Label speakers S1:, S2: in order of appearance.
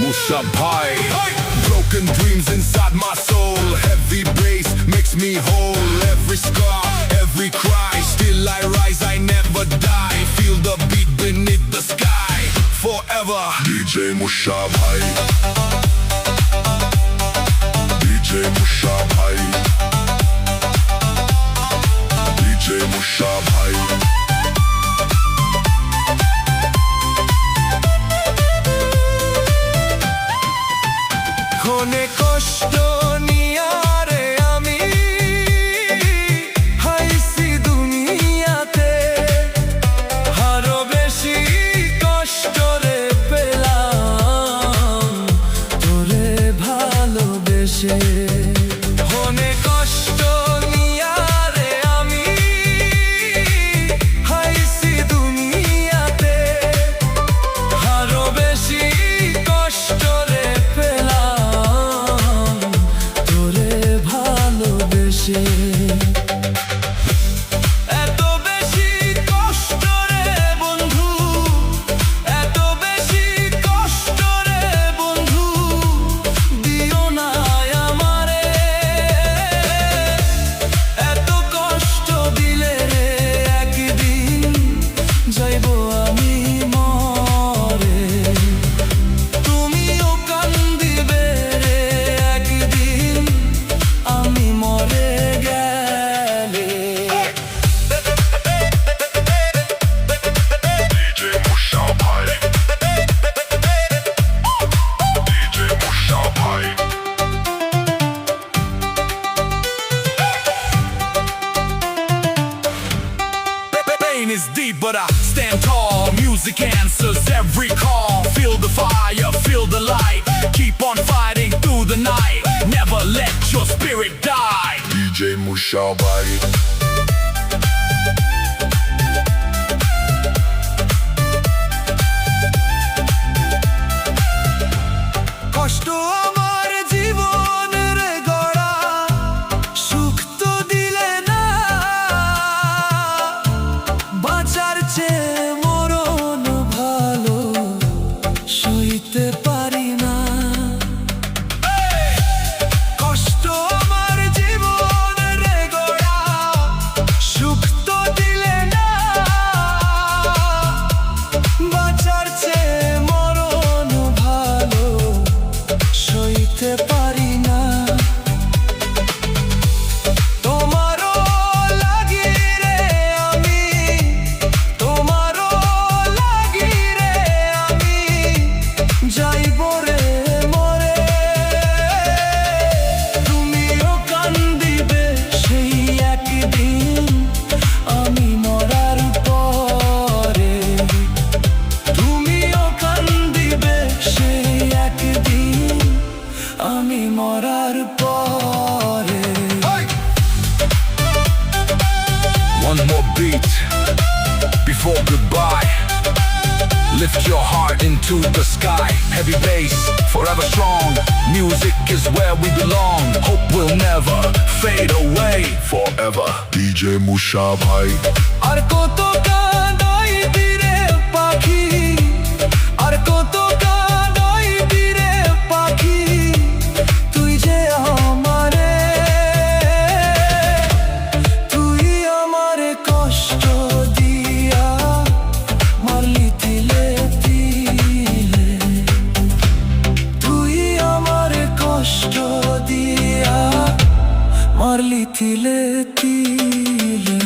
S1: Musha Bhai. Broken dreams inside my soul. Heavy bass makes me whole. Every scar, every cry. Still I rise, I never die. Feel the beat beneath the sky. Forever DJ Musha Bhai. DJ Musha Bhai. DJ Musha Bhai.
S2: কোনে কষ্ট নিয়ারে আমি হাইছি দুনিয়াতে আরো বেশি কষ্ট রে পেলাম তোরে ভালোবেসে কোনে কষ্ট নিয়ারে আমি হাইছি দুনিয়াতে আরো বেশি কষ্ট রে পেলাম তোরে ভালোবেসে এত বেশি কষ্ট রে বন্ধু এত বেশি কষ্ট রে বন্ধু দিও না আমারে এত কষ্ট দিলে রে একদিন যাইব আমি মরে তুমিও কান্দিবে রে একদিন আমি মরে গেলে
S1: DJ Musha Bhai. DJ Musha Bhai. Pain is deep, but I stand tall. Music answers every call. Feel the fire, feel the light. Keep on fighting through the night. Never let your spirit die. DJ Musha Bhai.
S2: কষ্ট আমার জীবন রে গড়া সুখ তো দিলে না বাঁচার চেয়ে মরণ ভালো সইতে পারি না কষ্ট আমার জীবন রে গড়া সুখ তো দিলে না বাঁচার চেয়ে মরণ ভালো সইতে পারি না তোমারও লাগি রে আমি তোমারও লাগি রে আমি যাইব রে মরে তুমিও কান্দিবে সেই একদিন আমি মরার পরে তুমিও কান্দিবে সেই একদিন আমি মরার পরে
S1: One more beat before goodbye. Lift your heart into the sky. Heavy bass, forever strong. Music is where we belong. Hope will never fade away forever. DJ Musha Bhai.
S2: আর কত কাঁদাই দিরে পাখি আর কত কাঁদাই দিরে পাখি তুই যে আমারে তুই আমারে কষ্ট দিয়া মারলি তিলে তিলে তুই আমারে কষ্ট দিয়া মারলি তিলে তিলে